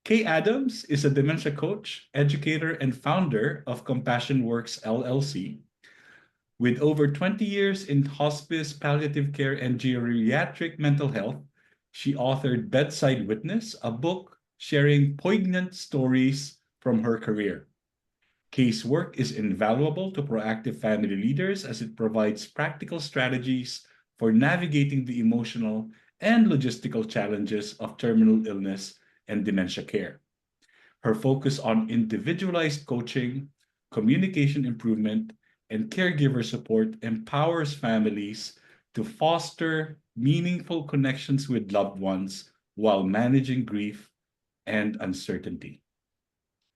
Kay Adams is a dementia coach, educator, and founder of Compassion Works LLC. With over 20 years in hospice, palliative care, and geriatric mental health, she authored Bedside Witness, a book sharing poignant stories from her career. Kay's work is invaluable to proactive family leaders as it provides practical strategies for navigating the emotional and logistical challenges of terminal illness and dementia care. Her focus on individualized coaching, communication improvement, and caregiver support empowers families to foster meaningful connections with loved ones while managing grief and uncertainty.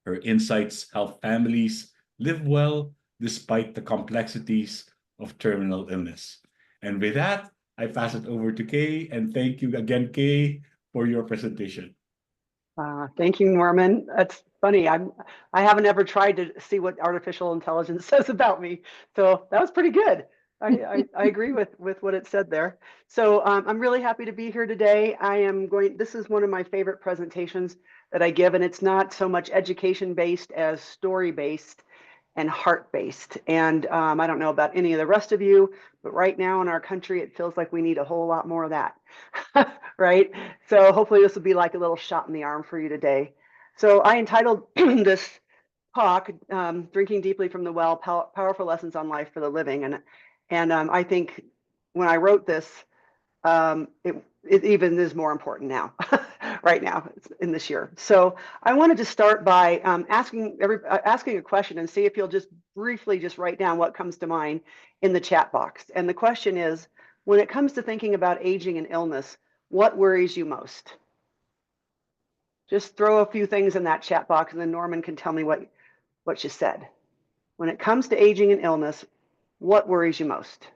Her insights help families live well despite the complexities of terminal illness. And with that, I pass it over to Kay, and thank you again, Kay, for your presentation. Thank you, Norman. That's funny. I haven't ever tried to see what artificial intelligence says about me, so that was pretty good. I agree with what it said there. So I'm really happy to be here today. This is one of my favorite presentations that I give, and it's not so much education-based as story-based and heart-based. And I don't know about any of the rest of you, but right now in our country, it feels like we need a whole lot more of that, right? So hopefully this will be like a little shot in the arm for you today. So I entitled this talk, Drinking Deeply from the Well, Powerful Lessons on Life for the Living. And I think when I wrote this, it even is more important now, right now in this year. So I wanted to start by asking a question and see if you'll just briefly just write down what comes to mind in the chat box. And the question is, when it comes to thinking about aging and illness, what worries you most? Just throw a few things in that chat box and then Norman can tell me what you said. When it comes to aging and illness, what worries you most?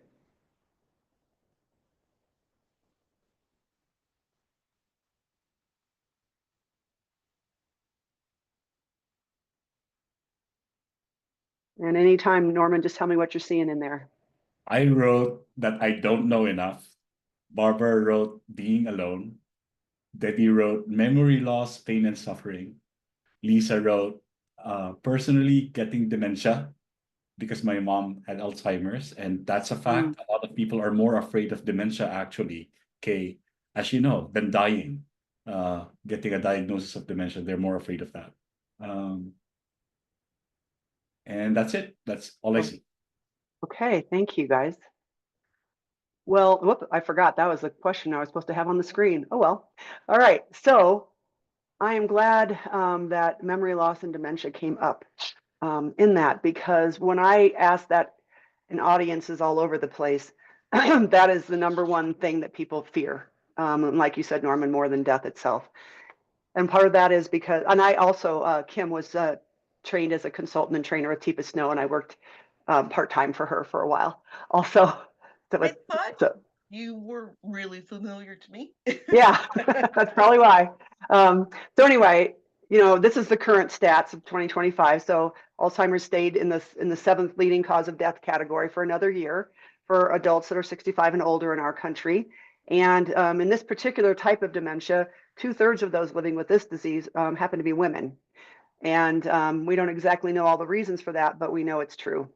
And anytime, Norman, just tell me what you're seeing in there. I wrote that I don't know enough. Barbara wrote being alone. Debbie wrote memory loss, pain, and suffering. Lisa wrote personally getting dementia because my mom had Alzheimer's, and that's a fact. A lot of people are more afraid of dementia, actually, Kay, as you know, than dying. Getting a diagnosis of dementia, they're more afraid of that. And that's it. That's all I see. Okay, thank you, guys. Well, whoop, I forgot that was the question I was supposed to have on the screen. Oh, well. All right, so I am glad that memory loss and dementia came up in that, because when I asked that in audiences all over the place, that is the number one thing that people fear. Like you said, Norman, more than death itself. And part of that is because, and I also, Kim was trained as a consultant and trainer with Teepa Snow, and I worked part-time for her for a while also. So you were really familiar to me. Yeah, that's probably why. So anyway, you know, this is the current stats of 2025. So Alzheimer's stayed in the 7th leading cause of death category for another year for adults that are 65 and older in our country. And in this particular type of dementia, 2/3 of those living with this disease happen to be women. And we don't exactly know all the reasons for that, but we know it's true.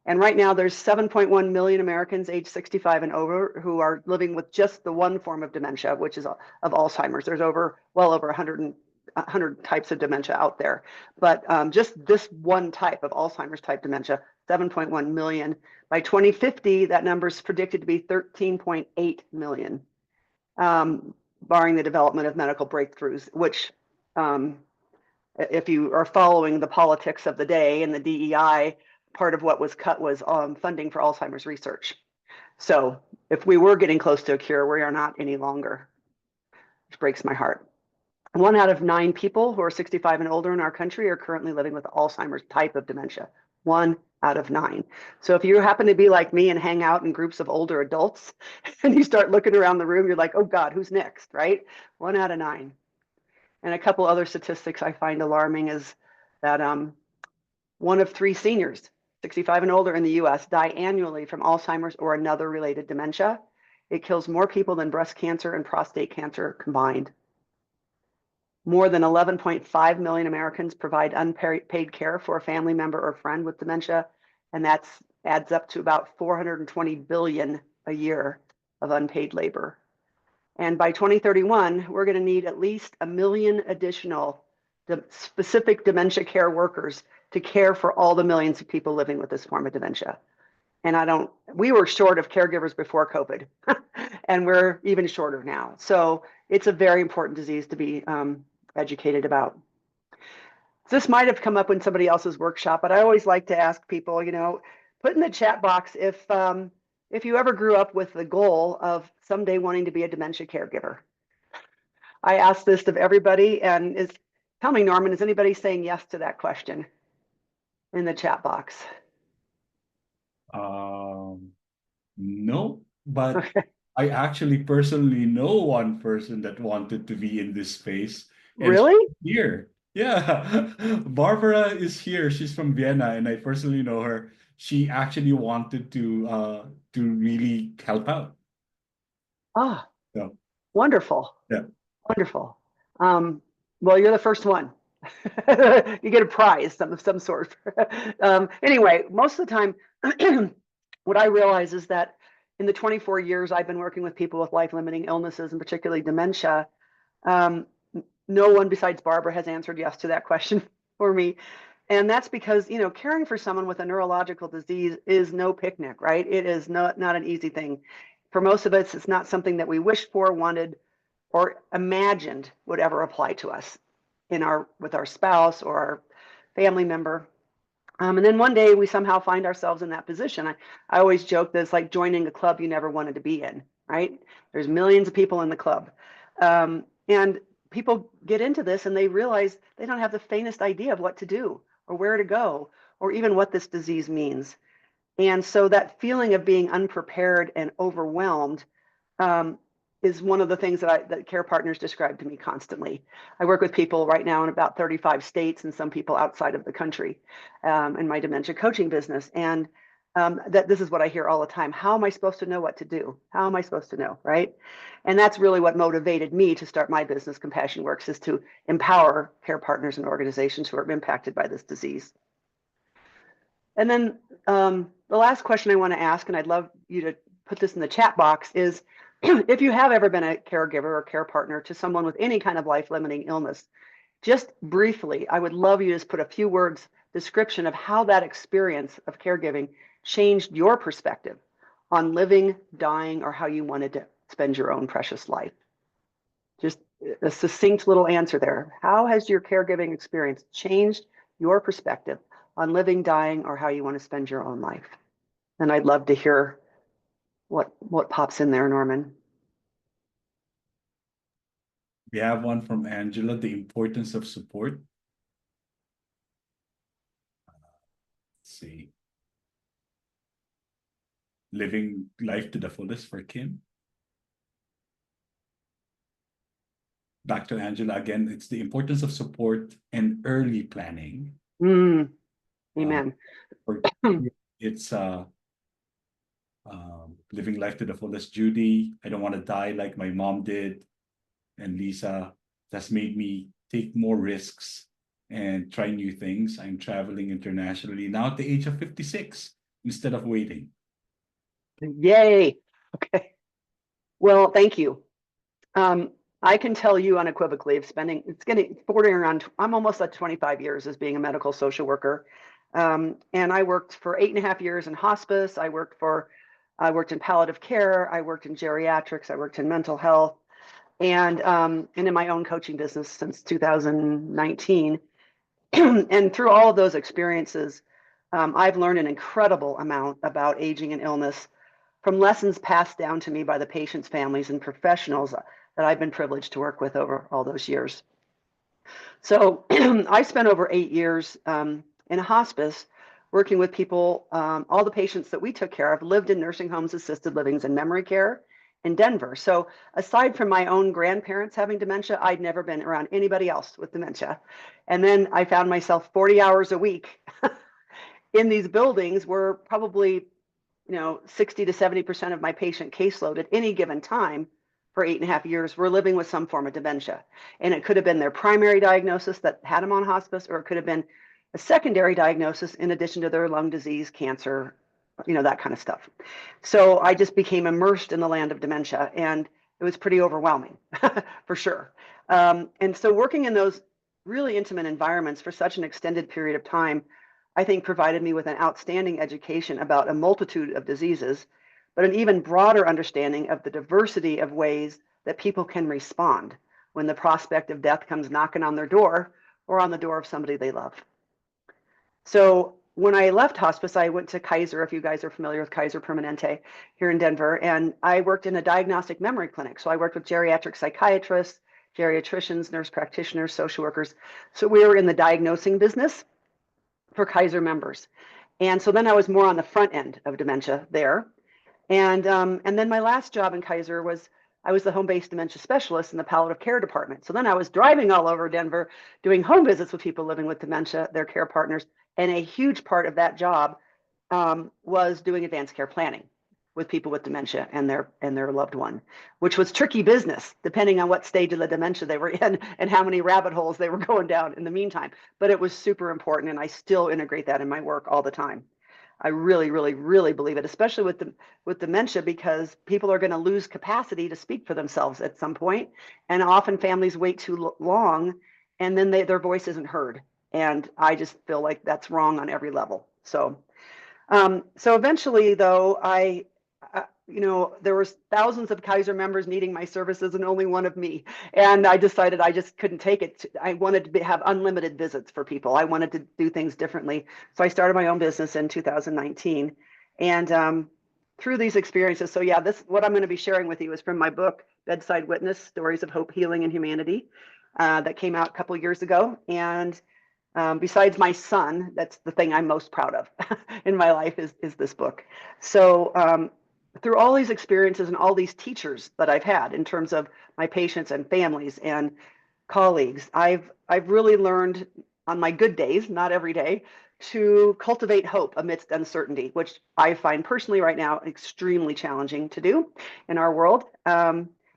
And right now there's 7.1 million Americans age 65 and over who are living with just the one form of dementia, which is of Alzheimer's. There's well over 100 types of dementia out there. But just this one type of Alzheimer's type dementia, 7.1 million. By 2050, that number is predicted to be 13.8 million, barring the development of medical breakthroughs, which if you are following the politics of the day and the DEI, part of what was cut was funding for Alzheimer's research. So if we were getting close to a cure, we are not any longer, which breaks my heart. 1 out of 9 people who are 65 and older in our country are currently living with Alzheimer's type of dementia. 1 out of 9. So if you happen to be like me and hang out in groups of older adults and you start looking around the room, you're like, oh God, who's next, right? 1 out of 9. And a couple other statistics I find alarming is that 1 of 3 seniors 65 and older in the US die annually from Alzheimer's or another related dementia. It kills more people than breast cancer and prostate cancer combined. More than 11.5 million Americans provide unpaid care for a family member or friend with dementia, and that adds up to about 420 billion a year of unpaid labor. And by 2031, we're going to need at least 1 million additional specific dementia care workers to care for all the millions of people living with this form of dementia. And we were short of caregivers before COVID, and we're even shorter now. So it's a very important disease to be educated about. This might have come up in somebody else's workshop, but I always like to ask people, put in the chat box if you ever grew up with the goal of someday wanting to be a dementia caregiver. I asked this of everybody, and tell me, Norman, is anybody saying yes to that question in the chat box? No, but Okay. I actually personally know one person that wanted to be in this space. And Really? she's here. Yeah. Barbara is here. She's from Vienna, and I personally know her. She actually wanted to really help out. Ah, So wonderful. yeah. Wonderful. Well, you're the first one. You get a prize of some sort. Anyway, most of the time, what I realize is that in the 24 years I've been working with people with life-limiting illnesses, and particularly dementia, no one besides Barbara has answered yes to that question for me. And that's because, caring for someone with a neurological disease is no picnic, right? It is not an easy thing. For most of us, it's not something that we wished for, wanted, or imagined would ever apply to us with our spouse or our family member. And then one day we somehow find ourselves in that position. I always joke that it's like joining a club you never wanted to be in, right? There's millions of people in the club. And people get into this and they realize they don't have the faintest idea of what to do or where to go or even what this disease means. And so that feeling of being unprepared and overwhelmed is one of the things that care partners describe to me constantly. I work with people right now in about 35 states and some people outside of the country in my dementia coaching business. And that this is what I hear all the time. How am I supposed to know what to do? How am I supposed to know, right? And that's really what motivated me to start my business, Compassion Works, is to empower care partners and organizations who are impacted by this disease. And then the last question I want to ask, and I'd love you to put this in the chat box, is if you have ever been a caregiver or care partner to someone with any kind of life-limiting illness, just briefly, I would love you to just put a few words description of how that experience of caregiving changed your perspective on living, dying, or how you wanted to spend your own precious life. Just a succinct little answer there. How has your caregiving experience changed your perspective on living, dying, or how you want to spend your own life? And I'd love to hear what pops in there, Norman. We have one from Angela, the importance of support. Let's see. Living life to the fullest for Kim. Back to Angela again, it's the importance of support and early planning. Amen. It's living life to the fullest. Judy, I don't want to die like my mom did. And Lisa, that's made me take more risks and try new things. I'm traveling internationally now at the age of 56 instead of waiting. Yay. Okay. Well, thank you. I can tell you unequivocally of it's getting bordering around, I'm almost at 25 years as being a medical social worker. And I worked for 8.5 years in hospice. I worked in palliative care. I worked in geriatrics. I worked in mental health and in my own coaching business since 2019. And through all of those experiences, I've learned an incredible amount about aging and illness from lessons passed down to me by the patients' families and professionals that I've been privileged to work with over all those years. So I spent over 8 years in a hospice working with people. All the patients that we took care of lived in nursing homes, assisted livings, and memory care in Denver. So aside from my own grandparents having dementia, I'd never been around anybody else with dementia. And then I found myself 40 hours a week in these buildings where probably 60 to 70% of my patient caseload at any given time for 8.5 years were living with some form of dementia. And it could have been their primary diagnosis that had them on hospice, or it could have been a secondary diagnosis in addition to their lung disease, cancer, that kind of stuff. So I just became immersed in the land of dementia, and it was pretty overwhelming for sure. And so working in those really intimate environments for such an extended period of time, I think provided me with an outstanding education about a multitude of diseases, but an even broader understanding of the diversity of ways that people can respond when the prospect of death comes knocking on their door or on the door of somebody they love. So when I left hospice, I went to Kaiser, if you guys are familiar with Kaiser Permanente here in Denver, and I worked in a diagnostic memory clinic. So I worked with geriatric psychiatrists, geriatricians, nurse practitioners, social workers. So we were in the diagnosing business for Kaiser members. And so then I was more on the front end of dementia there. And then my last job in Kaiser was I was the home-based dementia specialist in the palliative care department. So then I was driving all over Denver doing home visits with people living with dementia, their care partners. And a huge part of that job was doing advanced care planning with people with dementia and their loved one, which was tricky business, depending on what stage of the dementia they were in and how many rabbit holes they were going down in the meantime. But it was super important, and I still integrate that in my work all the time. I really, really, really believe it, especially with dementia, because people are going to lose capacity to speak for themselves at some point, and often families wait too long, and then their voice isn't heard. And I just feel like that's wrong on every level. So eventually, though, there was thousands of Kaiser members needing my services and only one of me. And I decided I just couldn't take it. I wanted to have unlimited visits for people. I wanted to do things differently. So I started my own business in 2019. And through these experiences, so yeah, what I'm going to be sharing with you is from my book, Bedside Witness, Stories of Hope, Healing, and Humanity, that came out a couple years ago. And besides my son, that's the thing I'm most proud of in my life is this book. So through all these experiences and all these teachers that I've had in terms of my patients and families and colleagues, I've really learned on my good days, not every day, to cultivate hope amidst uncertainty, which I find personally right now extremely challenging to do in our world.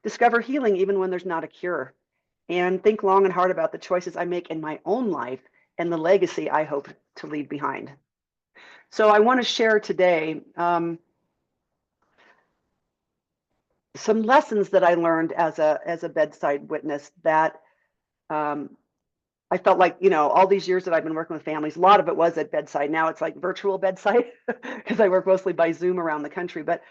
Discover healing even when there's not a cure, and think long and hard about the choices I make in my own life and the legacy I hope to leave behind. So I want to share today some lessons that I learned as a bedside witness that I felt like, all these years that I've been working with families, a lot of it was at bedside. Now it's like virtual bedside because I work mostly by Zoom around the country. But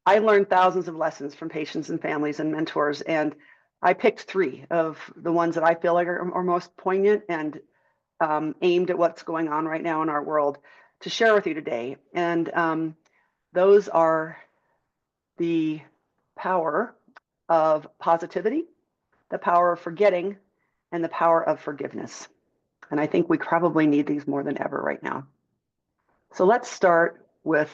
I learned thousands of lessons from patients and families and mentors. And I picked 3 of the ones that I feel like are most poignant and aimed at what's going on right now in our world to share with you today. And those are the power of positivity, the power of forgetting, and the power of forgiveness. And I think we probably need these more than ever right now. So let's start with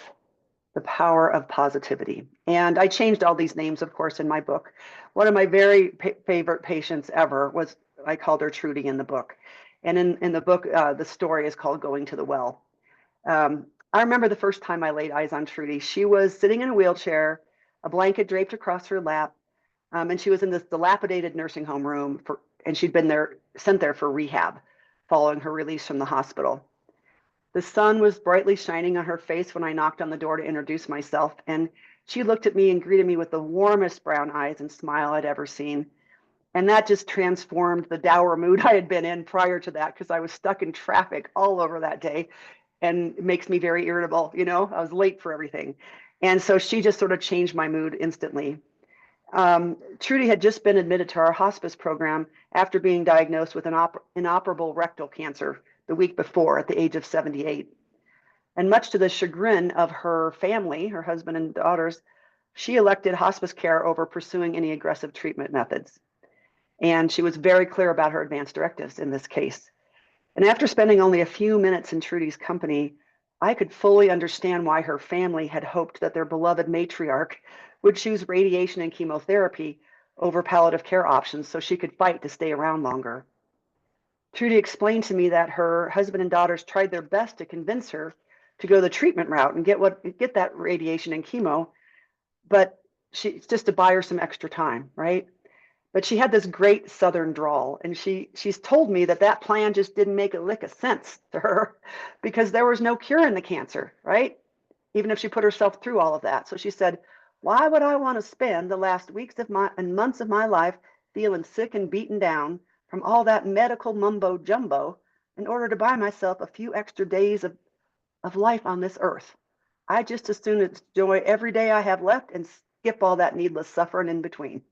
the power of positivity. And I changed all these names, of course, in my book. One of my very favorite patients ever was, I called her Trudy in the book. And in the book, the story is called Going to the Well. I remember the first time I laid eyes on Trudy. She was sitting in a wheelchair, a blanket draped across her lap, and she was in this dilapidated nursing home room, and she'd been sent there for rehab following her release from the hospital. The sun was brightly shining on her face when I knocked on the door to introduce myself, and she looked at me and greeted me with the warmest brown eyes and smile I'd ever seen. And that just transformed the dour mood I had been in prior to that, because I was stuck in traffic all over that day, and it makes me very irritable. I was late for everything. And so she just sort of changed my mood instantly. Trudy had just been admitted to our hospice program after being diagnosed with an inoperable rectal cancer the week before at the age of 78. And much to the chagrin of her family, her husband and daughters, she elected hospice care over pursuing any aggressive treatment methods. And she was very clear about her advance directives in this case. And after spending only a few minutes in Trudy's company, I could fully understand why her family had hoped that their beloved matriarch would choose radiation and chemotherapy over palliative care options so she could fight to stay around longer. Trudy explained to me that her husband and daughters tried their best to convince her to go the treatment route and get that radiation and chemo, but just to buy her some extra time, right? But she had this great Southern drawl, and she's told me that plan just didn't make a lick of sense to her because there was no cure in the cancer, right? Even if she put herself through all of that. So she said, why would I want to spend the last weeks of and months of my life feeling sick and beaten down from all that medical mumbo jumbo in order to buy myself a few extra days of life on this earth? I just as soon enjoy every day I have left and skip all that needless suffering in between.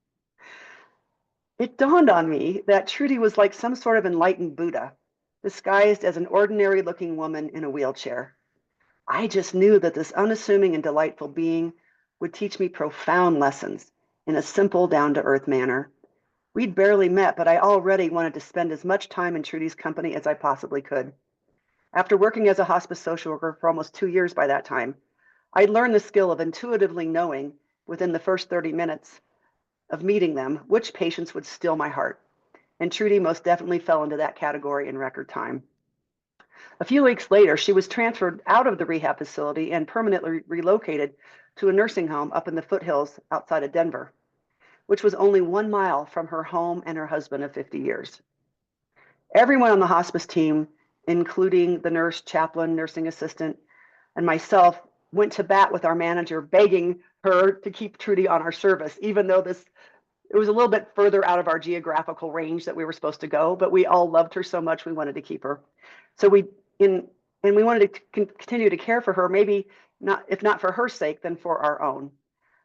It dawned on me that Trudy was like some sort of enlightened Buddha, disguised as an ordinary looking woman in a wheelchair. I just knew that this unassuming and delightful being would teach me profound lessons in a simple, down-to-earth manner. We'd barely met, but I already wanted to spend as much time in Trudy's company as I possibly could. After working as a hospice social worker for almost 2 years by that time, I'd learned the skill of intuitively knowing within the first 30 minutes of meeting them which patients would still my heart. And Trudy most definitely fell into that category in record time. A few weeks later, she was transferred out of the rehab facility and permanently relocated to a nursing home up in the foothills outside of Denver, which was only 1 mile from her home and her husband of 50 years. Everyone on the hospice team, including the nurse, chaplain, nursing assistant, and myself, went to bat with our manager, begging her to keep Trudy on our service, even though it was a little bit further out of our geographical range that we were supposed to go, but we all loved her so much we wanted to keep her. So we wanted to continue to care for her, maybe not, if not for her sake, then for our own.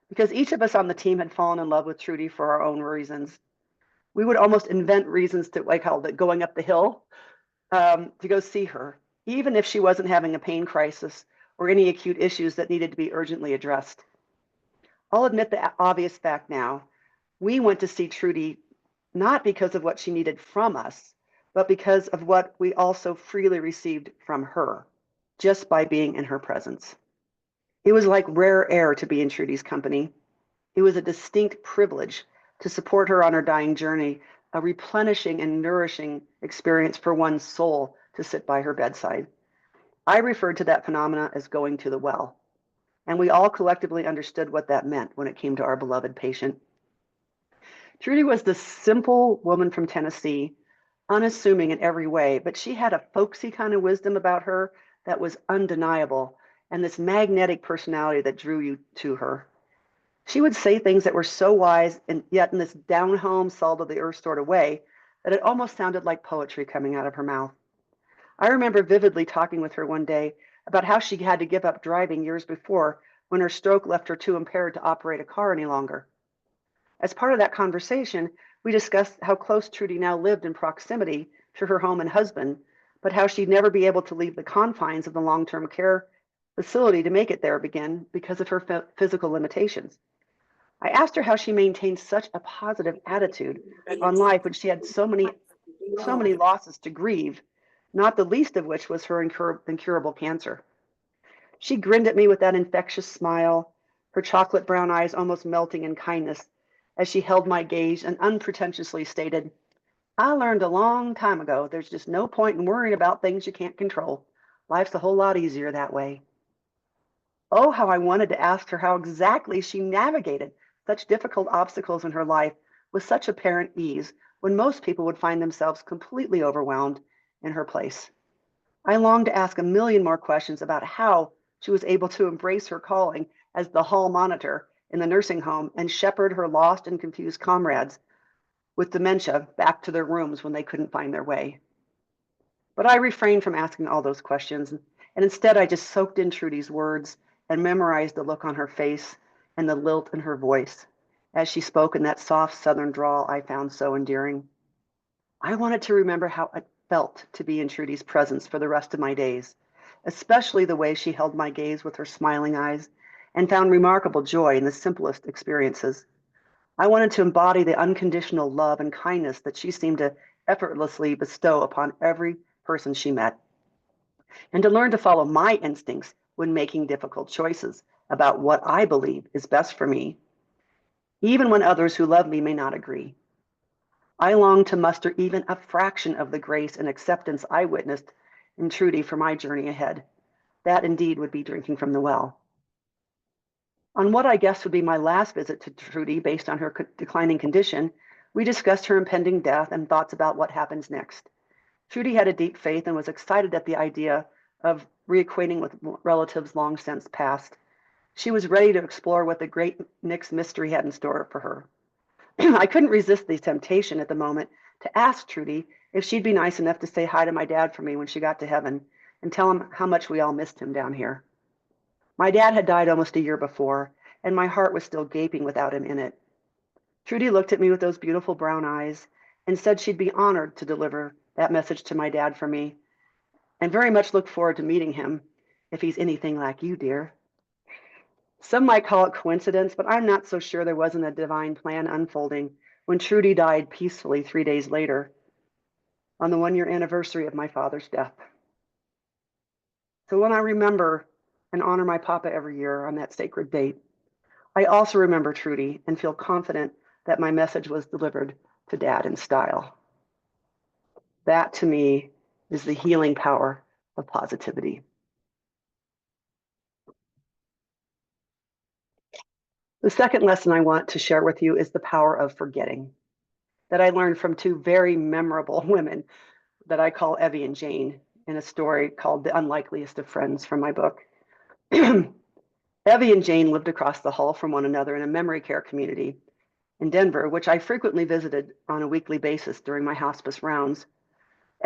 Because each of us on the team had fallen in love with Trudy for our own reasons. We would almost invent reasons to, like how going up the hill to go see her, even if she wasn't having a pain crisis or any acute issues that needed to be urgently addressed. I'll admit the obvious fact now. We went to see Trudy not because of what she needed from us, but because of what we also freely received from her, just by being in her presence. It was like rare air to be in Trudy's company. It was a distinct privilege to support her on her dying journey, a replenishing and nourishing experience for one's soul to sit by her bedside. I referred to that phenomena as going to the well, and we all collectively understood what that meant when it came to our beloved patient. Trudy was this simple woman from Tennessee, unassuming in every way, but she had a folksy kind of wisdom about her that was undeniable, and this magnetic personality that drew you to her. She would say things that were so wise, and yet in this down-home, salt-of-the-earth sort of way, that it almost sounded like poetry coming out of her mouth. I remember vividly talking with her one day about how she had to give up driving years before when her stroke left her too impaired to operate a car any longer. As part of that conversation, we discussed how close Trudy now lived in proximity to her home and husband, but how she'd never be able to leave the confines of the long-term care facility to make it there again because of her physical limitations. I asked her how she maintained such a positive attitude on life when she had so many losses to grieve, not the least of which was her incurable cancer. She grinned at me with that infectious smile, her chocolate brown eyes almost melting in kindness as she held my gaze and unpretentiously stated, I learned a long time ago there's just no point in worrying about things you can't control. Life's a whole lot easier that way. Oh, how I wanted to ask her how exactly she navigated such difficult obstacles in her life with such apparent ease when most people would find themselves completely overwhelmed in her place. I longed to ask a million more questions about how she was able to embrace her calling as the hall monitor in the nursing home and shepherd her lost and confused comrades with dementia back to their rooms when they couldn't find their way. But I refrained from asking all those questions, and instead I just soaked in Trudy's words and memorized the look on her face and the lilt in her voice as she spoke in that soft Southern drawl I found so endearing. I wanted to remember how it felt to be in Trudy's presence for the rest of my days, especially the way she held my gaze with her smiling eyes and found remarkable joy in the simplest experiences. I wanted to embody the unconditional love and kindness that she seemed to effortlessly bestow upon every person she met, and to learn to follow my instincts when making difficult choices about what I believe is best for me, even when others who love me may not agree. I long to muster even a fraction of the grace and acceptance I witnessed in Trudy for my journey ahead. That indeed would be drinking from the well. On what I guessed would be my last visit to Trudy based on her declining condition, we discussed her impending death and thoughts about what happens next. Trudy had a deep faith and was excited at the idea of reacquainting with relatives long since passed. She was ready to explore what the great Nick's mystery had in store for her. I couldn't resist the temptation at the moment to ask Trudy if she'd be nice enough to say hi to my dad for me when she got to heaven and tell him how much we all missed him down here. My dad had died almost a year before, and my heart was still gaping without him in it. Trudy looked at me with those beautiful brown eyes and said she'd be honored to deliver that message to my dad for me, and very much look forward to meeting him if he's anything like you, dear. Some might call it coincidence, but I'm not so sure there wasn't a divine plan unfolding when Trudy died peacefully 3 days later on the 1-year anniversary of my father's death. So when I remember and honor my papa every year on that sacred date, I also remember Trudy and feel confident that my message was delivered to Dad in style. That, to me, is the healing power of positivity. The second lesson I want to share with you is the power of forgetting, that I learned from two very memorable women that I call Evie and Jane in a story called The Unlikeliest of Friends from my book. Evie and Jane lived across the hall from one another in a memory care community in Denver, which I frequently visited on a weekly basis during my hospice rounds.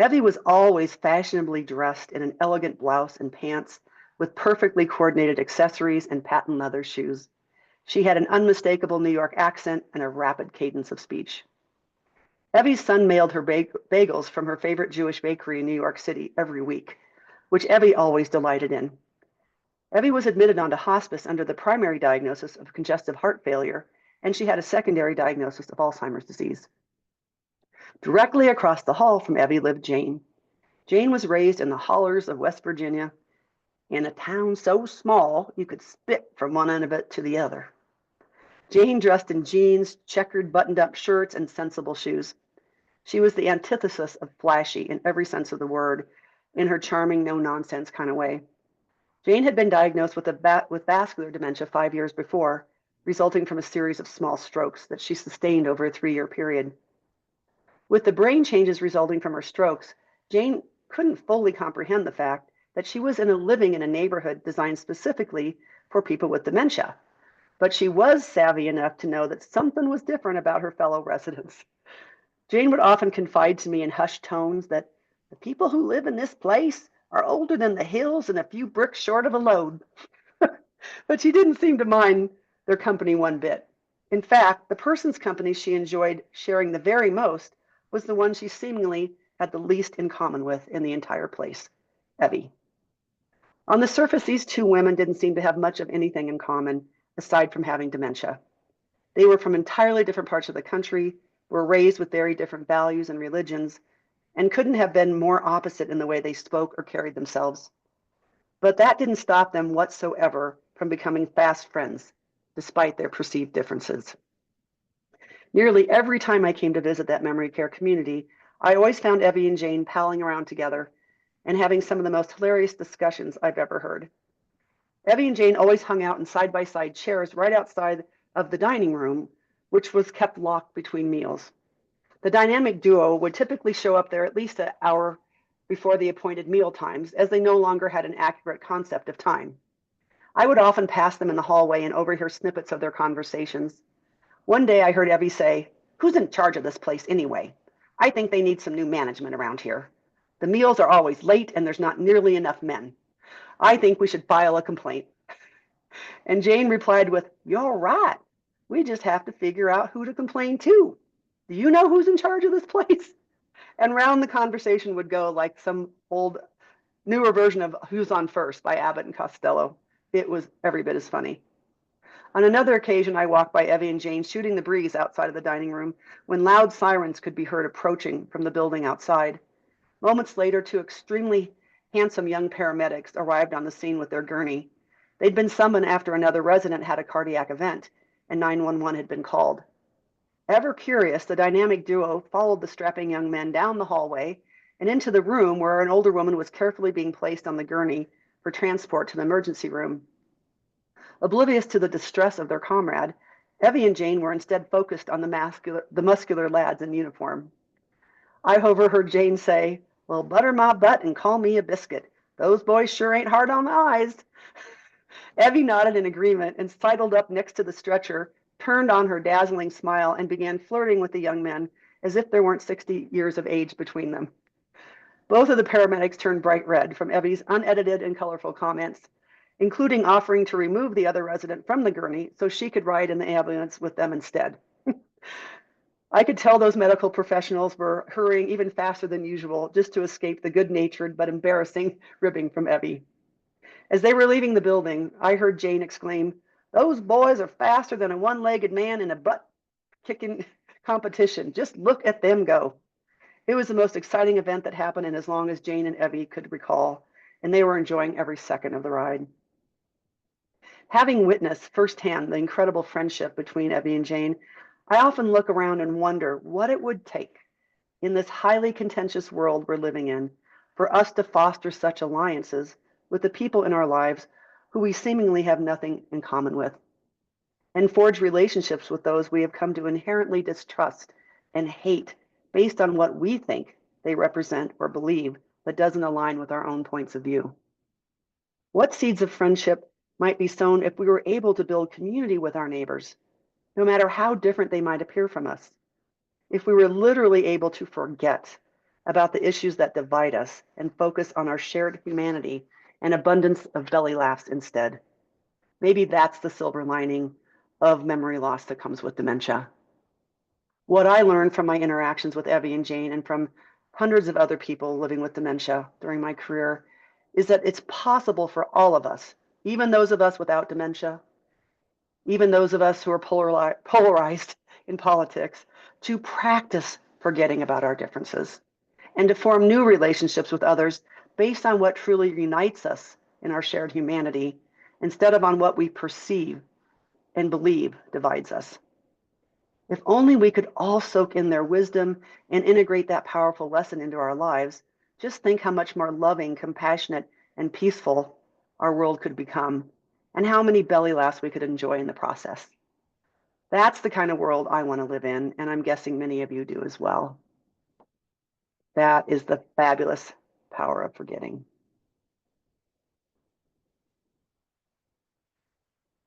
Evie was always fashionably dressed in an elegant blouse and pants with perfectly coordinated accessories and patent leather shoes. She had an unmistakable New York accent and a rapid cadence of speech. Evie's son mailed her bagels from her favorite Jewish bakery in New York City every week, which Evie always delighted in. Evie was admitted onto hospice under the primary diagnosis of congestive heart failure, and she had a secondary diagnosis of Alzheimer's disease. Directly across the hall from Evie lived Jane. Jane was raised in the hollers of West Virginia, in a town so small you could spit from one end of it to the other. Jane dressed in jeans, checkered buttoned-up shirts, and sensible shoes. She was the antithesis of flashy in every sense of the word, in her charming, no-nonsense kind of way. Jane had been diagnosed with vascular dementia 5 years before, resulting from a series of small strokes that she sustained over a 3-year period. With the brain changes resulting from her strokes, Jane couldn't fully comprehend the fact that she was living in a neighborhood designed specifically for people with dementia. But she was savvy enough to know that something was different about her fellow residents. Jane would often confide to me in hushed tones that the people who live in this place are older than the hills and a few bricks short of a load. But she didn't seem to mind their company one bit. In fact, the person's company she enjoyed sharing the very most was the one she seemingly had the least in common with in the entire place, Evie. On the surface, these two women didn't seem to have much of anything in common, aside from having dementia. They were from entirely different parts of the country, were raised with very different values and religions, and couldn't have been more opposite in the way they spoke or carried themselves. But that didn't stop them whatsoever from becoming fast friends, despite their perceived differences. Nearly every time I came to visit that memory care community, I always found Evie and Jane palling around together and having some of the most hilarious discussions I've ever heard. Evie and Jane always hung out in side-by-side chairs right outside of the dining room, which was kept locked between meals. The dynamic duo would typically show up there at least an hour before the appointed meal times, as they no longer had an accurate concept of time. I would often pass them in the hallway and overhear snippets of their conversations. One day I heard Evie say, "Who's in charge of this place anyway? I think they need some new management around here. The meals are always late and there's not nearly enough men. I think we should file a complaint." And Jane replied with, "You're right. We just have to figure out who to complain to. Do you know who's in charge of this place?" And round the conversation would go like some old, newer version of Who's on First by Abbott and Costello. It was every bit as funny. On another occasion, I walked by Evie and Jane shooting the breeze outside of the dining room when loud sirens could be heard approaching from the building outside. Moments later, two extremely handsome young paramedics arrived on the scene with their gurney. They'd been summoned after another resident had a cardiac event, and 911 had been called. Ever curious, the dynamic duo followed the strapping young men down the hallway and into the room where an older woman was carefully being placed on the gurney for transport to the emergency room. Oblivious to the distress of their comrade, Evie and Jane were instead focused on the muscular lads in uniform. I overheard Jane say, "Well, butter my butt and call me a biscuit. Those boys sure ain't hard on the eyes." Evie nodded in agreement and sidled up next to the stretcher, turned on her dazzling smile, and began flirting with the young men as if there weren't 60 years of age between them. Both of the paramedics turned bright red from Evie's unedited and colorful comments, including offering to remove the other resident from the gurney so she could ride in the ambulance with them instead. I could tell those medical professionals were hurrying even faster than usual just to escape the good-natured but embarrassing ribbing from Evie. As they were leaving the building, I heard Jane exclaim, "Those boys are faster than a one-legged man in a butt-kicking competition. Just look at them go." It was the most exciting event that happened in as long as Jane and Evie could recall, and they were enjoying every second of the ride. Having witnessed firsthand the incredible friendship between Evie and Jane, I often look around and wonder what it would take in this highly contentious world we're living in for us to foster such alliances with the people in our lives who we seemingly have nothing in common with, and forge relationships with those we have come to inherently distrust and hate based on what we think they represent or believe that doesn't align with our own points of view. What seeds of friendship might be sown if we were able to build community with our neighbors, no matter how different they might appear from us? If we were literally able to forget about the issues that divide us and focus on our shared humanity and abundance of belly laughs instead. Maybe that's the silver lining of memory loss that comes with dementia. What I learned from my interactions with Evie and Jane and from hundreds of other people living with dementia during my career is that it's possible for all of us, even those of us without dementia, even those of us who are polarized in politics, to practice forgetting about our differences and to form new relationships with others based on what truly unites us in our shared humanity, instead of on what we perceive and believe divides us. If only we could all soak in their wisdom and integrate that powerful lesson into our lives, just think how much more loving, compassionate, and peaceful our world could become, and how many belly laughs we could enjoy in the process. That's the kind of world I want to live in, and I'm guessing many of you do as well. That is the fabulous power of forgetting.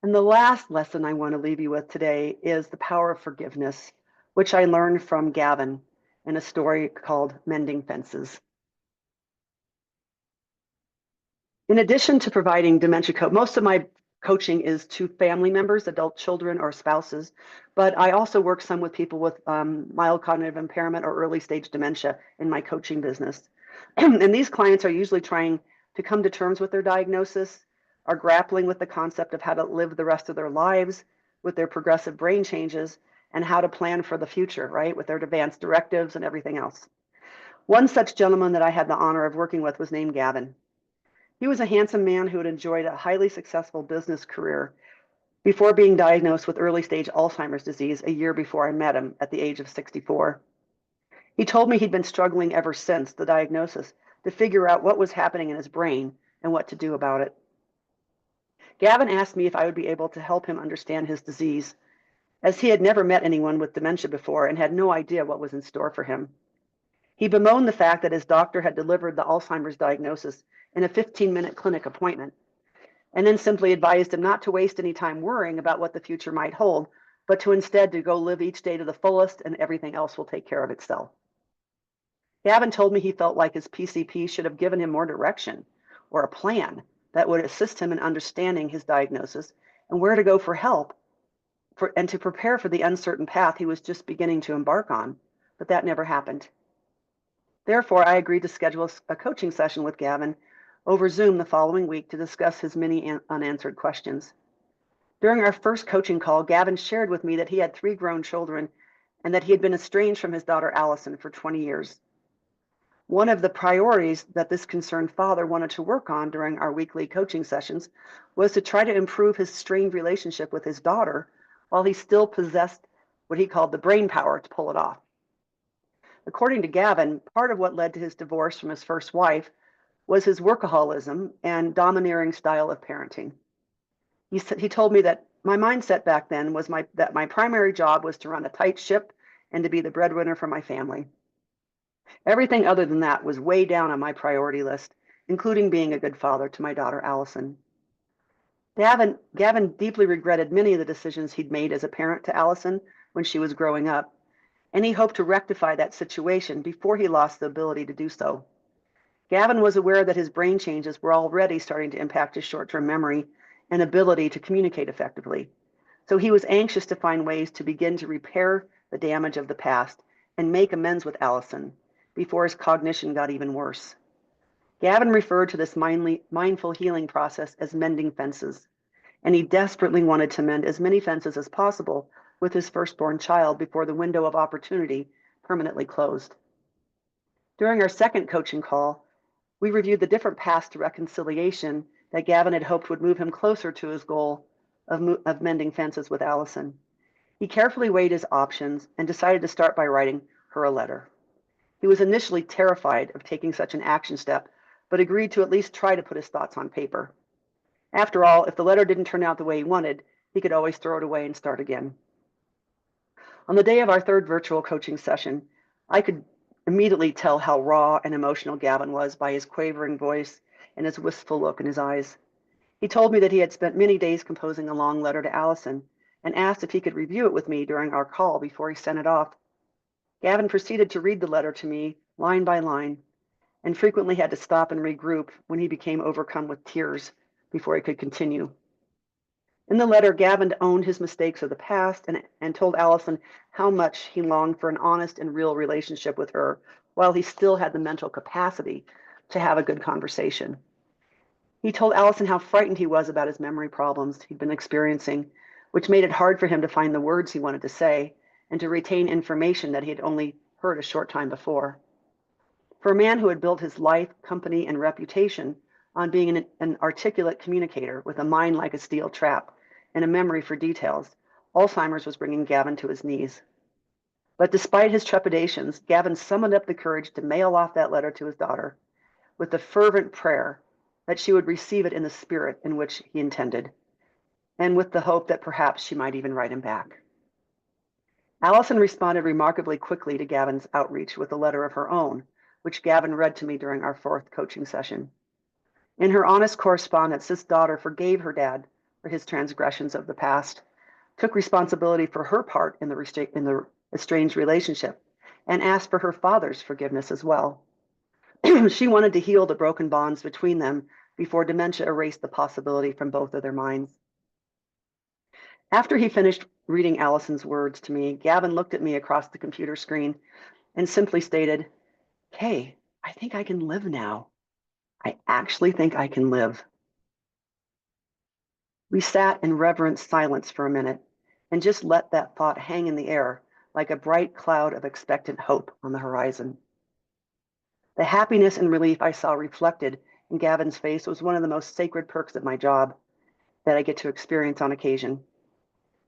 And the last lesson I want to leave you with today is the power of forgiveness, which I learned from Gavin in a story called Mending Fences. In addition to providing dementia most of my coaching is to family members, adult children, or spouses, but I also work some with people with mild cognitive impairment or early stage dementia in my coaching business. And these clients are usually trying to come to terms with their diagnosis, are grappling with the concept of how to live the rest of their lives with their progressive brain changes and how to plan for the future, right, with their advanced directives and everything else. One such gentleman that I had the honor of working with was named Gavin. He was a handsome man who had enjoyed a highly successful business career before being diagnosed with early stage Alzheimer's disease a year before I met him at the age of 64. He told me he'd been struggling ever since the diagnosis to figure out what was happening in his brain and what to do about it. Gavin asked me if I would be able to help him understand his disease, as he had never met anyone with dementia before and had no idea what was in store for him. He bemoaned the fact that his doctor had delivered the Alzheimer's diagnosis in a 15-minute clinic appointment, and then simply advised him not to waste any time worrying about what the future might hold, but to instead to go live each day to the fullest and everything else will take care of itself. Gavin told me he felt like his PCP should have given him more direction or a plan that would assist him in understanding his diagnosis and where to go for help and to prepare for the uncertain path he was just beginning to embark on, but that never happened. Therefore, I agreed to schedule a coaching session with Gavin over Zoom the following week to discuss his many unanswered questions. During our first coaching call, Gavin shared with me that he had 3 grown children and that he had been estranged from his daughter Allison for 20 years. One of the priorities that this concerned father wanted to work on during our weekly coaching sessions was to try to improve his strained relationship with his daughter while he still possessed what he called the brain power to pull it off. According to Gavin, part of what led to his divorce from his first wife was his workaholism and domineering style of parenting. He told me that my mindset back then was that my primary job was to run a tight ship and to be the breadwinner for my family. Everything other than that was way down on my priority list, including being a good father to my daughter, Allison. Gavin deeply regretted many of the decisions he'd made as a parent to Allison when she was growing up, and he hoped to rectify that situation before he lost the ability to do so. Gavin was aware that his brain changes were already starting to impact his short-term memory and ability to communicate effectively. So he was anxious to find ways to begin to repair the damage of the past and make amends with Allison before his cognition got even worse. Gavin referred to this mindful healing process as mending fences, and he desperately wanted to mend as many fences as possible with his firstborn child before the window of opportunity permanently closed. During our second coaching call, we reviewed the different paths to reconciliation that Gavin had hoped would move him closer to his goal of mending fences with Allison. He carefully weighed his options and decided to start by writing her a letter. He was initially terrified of taking such an action step, but agreed to at least try to put his thoughts on paper. After all, if the letter didn't turn out the way he wanted, he could always throw it away and start again. On the day of our third virtual coaching session, I could immediately tell how raw and emotional Gavin was by his quavering voice and his wistful look in his eyes. He told me that he had spent many days composing a long letter to Allison and asked if he could review it with me during our call before he sent it off. Gavin proceeded to read the letter to me line by line and frequently had to stop and regroup when he became overcome with tears before he could continue. In the letter, Gavin owned his mistakes of the past and told Allison how much he longed for an honest and real relationship with her while he still had the mental capacity to have a good conversation. He told Allison how frightened he was about his memory problems he'd been experiencing, which made it hard for him to find the words he wanted to say and to retain information that he had only heard a short time before. For a man who had built his life, company, and reputation on being an articulate communicator with a mind like a steel trap and a memory for details, Alzheimer's was bringing Gavin to his knees. But despite his trepidations, Gavin summoned up the courage to mail off that letter to his daughter with the fervent prayer that she would receive it in the spirit in which he intended, and with the hope that perhaps she might even write him back. Allison responded remarkably quickly to Gavin's outreach with a letter of her own, which Gavin read to me during our fourth coaching session. In her honest correspondence, this daughter forgave her dad for his transgressions of the past, took responsibility for her part in the estranged relationship, and asked for her father's forgiveness as well. She wanted to heal the broken bonds between them before dementia erased the possibility from both of their minds. After he finished reading Allison's words to me, Gavin looked at me across the computer screen and simply stated, "Kay, I think I can live now. I actually think I can live." We sat in reverent silence for a minute and just let that thought hang in the air like a bright cloud of expectant hope on the horizon. The happiness and relief I saw reflected in Gavin's face was one of the most sacred perks of my job that I get to experience on occasion.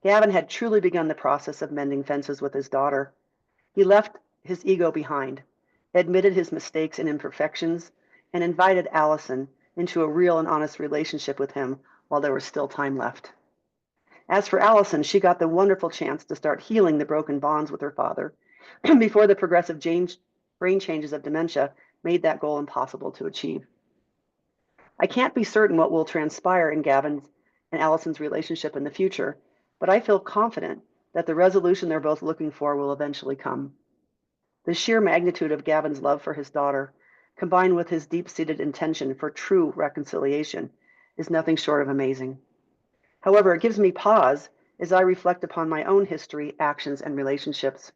Gavin had truly begun the process of mending fences with his daughter. He left his ego behind, admitted his mistakes and imperfections, and invited Allison into a real and honest relationship with him while there was still time left. As for Allison, she got the wonderful chance to start healing the broken bonds with her father before the progressive brain changes of dementia made that goal impossible to achieve. I can't be certain what will transpire in Gavin's and Allison's relationship in the future, but I feel confident that the resolution they're both looking for will eventually come. The sheer magnitude of Gavin's love for his daughter, combined with his deep-seated intention for true reconciliation, is nothing short of amazing. However, it gives me pause as I reflect upon my own history, actions, and relationships.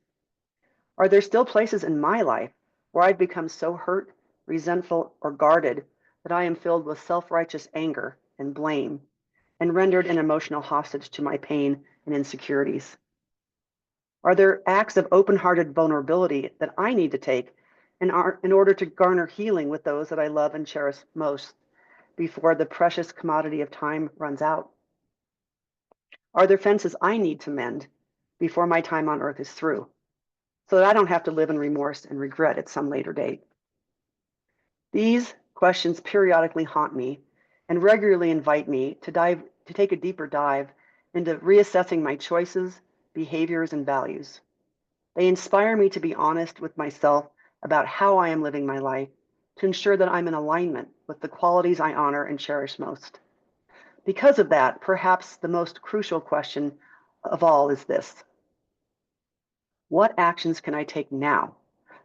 Are there still places in my life where I've become so hurt, resentful, or guarded that I am filled with self-righteous anger and blame and rendered an emotional hostage to my pain and insecurities? Are there acts of open-hearted vulnerability that I need to take in order to garner healing with those that I love and cherish most before the precious commodity of time runs out? Are there fences I need to mend before my time on earth is through, so that I don't have to live in remorse and regret at some later date? These questions periodically haunt me and regularly invite me to dive to take a deeper dive into reassessing my choices, behaviors, and values. They inspire me to be honest with myself about how I am living my life, to ensure that I'm in alignment with the qualities I honor and cherish most. Because of that, perhaps the most crucial question of all is this: what actions can I take now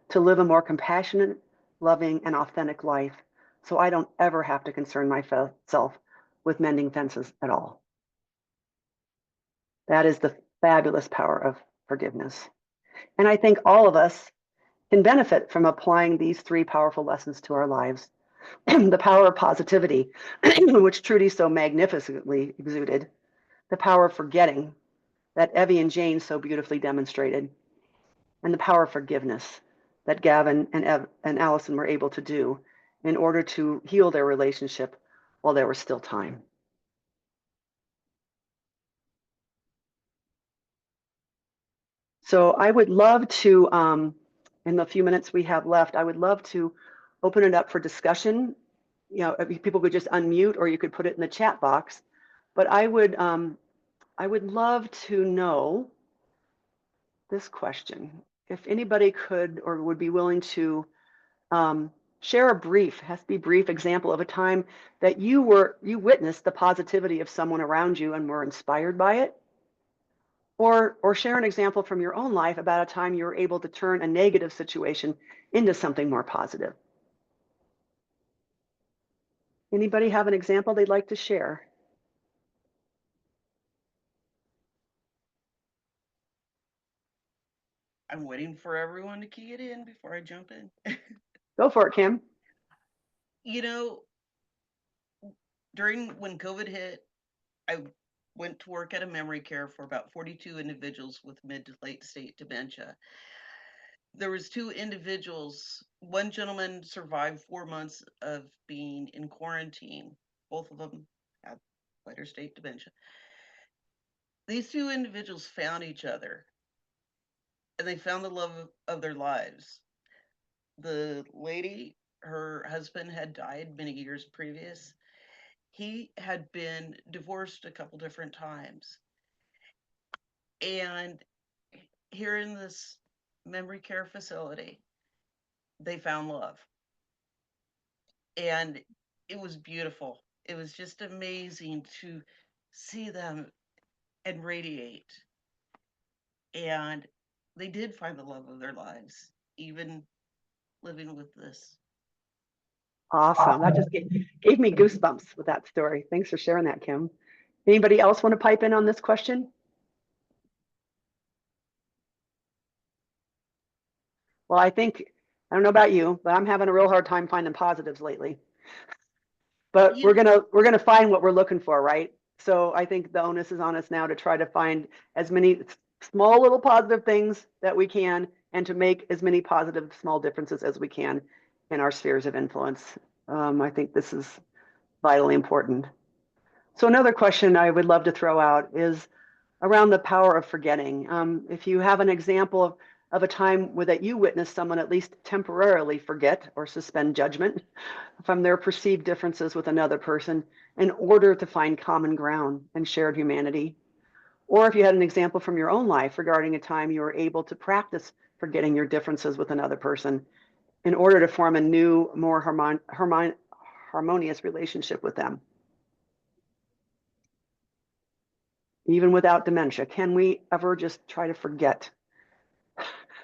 to live a more compassionate, loving, and authentic life so I don't ever have to concern myself with mending fences at all? That is the fabulous power of forgiveness. And I think all of us can benefit from applying these three powerful lessons to our lives. The power of positivity, which Trudy so magnificently exuded, the power of forgetting, that Evie and Jane so beautifully demonstrated, and the power of forgiveness that Gavin and Allison were able to do in order to heal their relationship while there was still time. So I would love to, in the few minutes we have left, I would love to open it up for discussion. You know, people could just unmute, or you could put it in the chat box. But I would love to know this question. If anybody could or would be willing to share a brief, has to be brief, example of a time that you witnessed the positivity of someone around you and were inspired by it. Or share an example from your own life about a time you were able to turn a negative situation into something more positive. Anybody have an example they'd like to share? I'm waiting for everyone to key it in before I jump in. Go for it, Kim. You know, during when COVID hit, I went to work at a memory care for about 42 individuals with mid to late state dementia. There was two individuals. One gentleman survived 4 months of being in quarantine. Both of them had later state dementia. These two individuals found each other, and they found the love of their lives. The lady, her husband had died many years previous. He had been divorced a couple different times. And here in this memory care facility, they found love. And it was beautiful. It was just amazing to see them and radiate. And they did find the love of their lives, even living with this. Awesome. That just gave me goosebumps with that story. Thanks for sharing that, Kim. Anybody else want to pipe in on this question? Well, I don't know about you, but I'm having a real hard time finding positives lately. But we're gonna find what we're looking for, right? So I think the onus is on us now to try to find as many small little positive things that we can, and to make as many positive small differences as we can in our spheres of influence. I think this is vitally important. So another question I would love to throw out is around the power of forgetting. If you have an example of a time that you witnessed someone at least temporarily forget or suspend judgment from their perceived differences with another person in order to find common ground and shared humanity. Or if you had an example from your own life regarding a time you were able to practice forgetting your differences with another person in order to form a new, more harmonious relationship with them. Even without dementia, can we ever just try to forget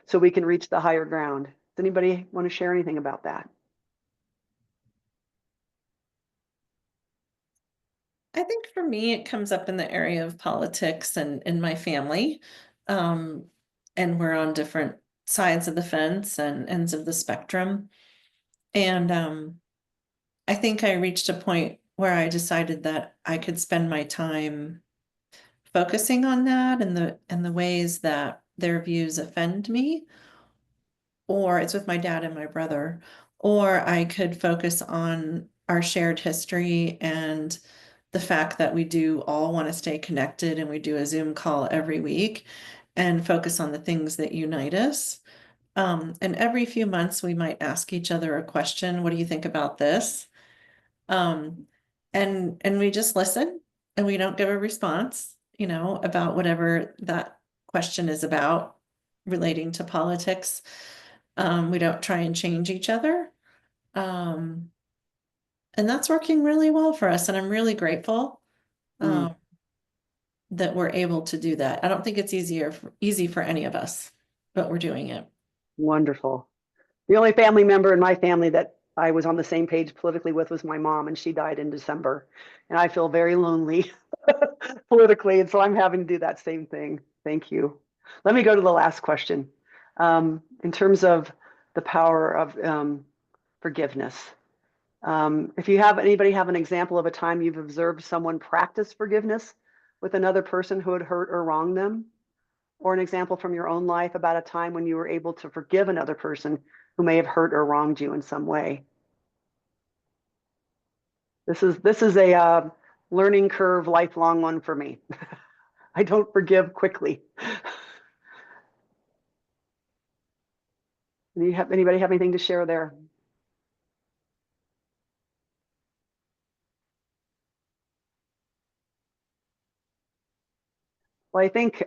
so we can reach the higher ground? Does anybody want to share anything about that? I think for me, it comes up in the area of politics and in my family. And we're on different sides of the fence and ends of the spectrum. And I think I reached a point where I decided that I could spend my time focusing on that and the ways that their views offend me, or it's with my dad and my brother, or I could focus on our shared history and the fact that we do all want to stay connected and we do a Zoom call every week and focus on the things that unite us. And every few months we might ask each other a question. What do you think about this? And we just listen and we don't give a response, about whatever that question is about relating to politics. We don't try and change each other. And that's working really well for us. And I'm really grateful that we're able to do that. I don't think it's easy for any of us, but we're doing it. Wonderful. The only family member in my family that I was on the same page politically with was my mom, and she died in December. And I feel very lonely politically, and so I'm having to do that same thing. Thank you. Let me go to the last question. In terms of the power of forgiveness, if you have anybody have an example of a time you've observed someone practice forgiveness with another person who had hurt or wronged them, or an example from your own life about a time when you were able to forgive another person who may have hurt or wronged you in some way. This is a learning curve, lifelong one for me. I don't forgive quickly. Anybody have anything to share there? Well, I think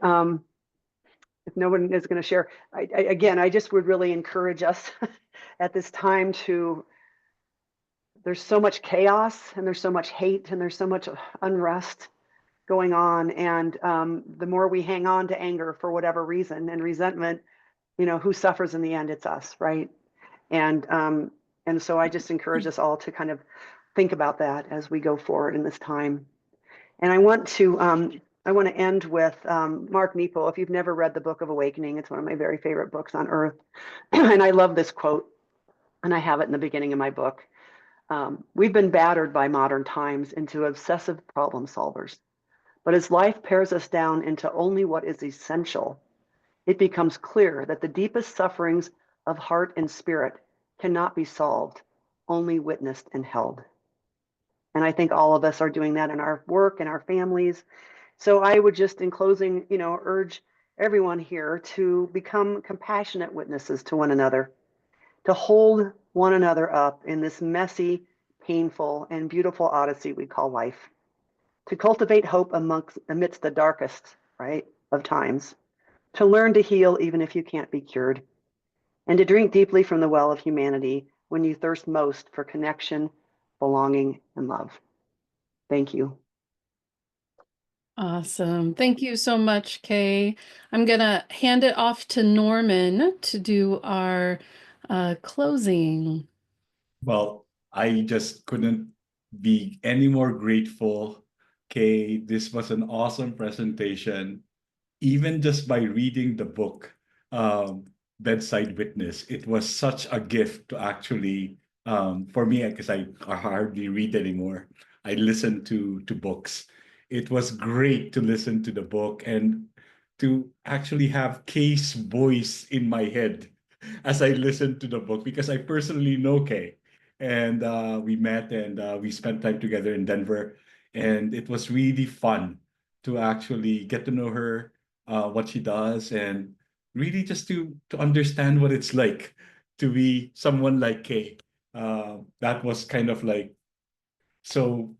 if no one is going to share, again, I just would really encourage us at this time to, there's so much chaos and there's so much hate and there's so much unrest going on. And the more we hang on to anger for whatever reason and resentment, who suffers in the end? It's us, right? And so I just encourage us all to kind of think about that as we go forward in this time. And I want to end with Mark Nepo. If you've never read the Book of Awakening, it's one of my very favorite books on earth. And I love this quote, and I have it in the beginning of my book. We've been battered by modern times into obsessive problem solvers. But as life pares us down into only what is essential, it becomes clear that the deepest sufferings of heart and spirit cannot be solved, only witnessed and held. And I think all of us are doing that in our work and our families. So I would just, in closing, urge everyone here to become compassionate witnesses to one another, to hold one another up in this messy, painful, and beautiful odyssey we call life, to cultivate hope amidst the darkest, right, of times, to learn to heal even if you can't be cured, and to drink deeply from the well of humanity when you thirst most for connection, belonging, and love. Thank you. Awesome. Thank you so much, Kay. I'm going to hand it off to Norman to do our closing. Well, I just couldn't be any more grateful. Kay, this was an awesome presentation. Even just by reading the book, Bedside Witness, it was such a gift to actually, for me, because I hardly read anymore. I listen to books. It was great to listen to the book and to actually have Kay's voice in my head as I listened to the book, because I personally know Kay. And we met and we spent time together in Denver. And it was really fun to actually get to know her, what she does, and really just to understand what it's like to be someone like Kay. That was kind of like so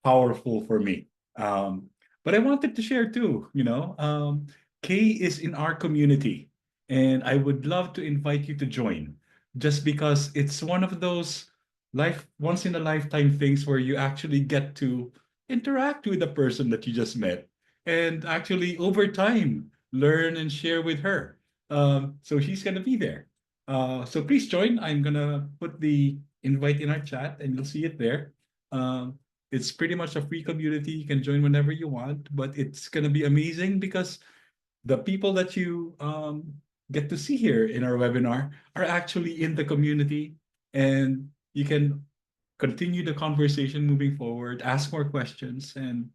powerful for me. But I wanted to share too, Kay is in our community, and I would love to invite you to join, just because it's one of those once in a lifetime things where you actually get to interact with the person that you just met and actually over time learn and share with her. So she's gonna be there. So please join. I'm gonna put the invite in our chat and you'll see it there. It's pretty much a free community. You can join whenever you want, but it's going to be amazing because the people that you get to see here in our webinar are actually in the community, and you can continue the conversation moving forward, ask more questions, and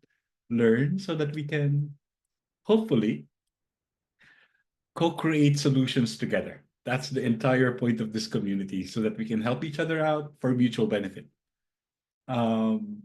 learn so that we can hopefully co-create solutions together. That's the entire point of this community, so that we can help each other out for mutual benefit.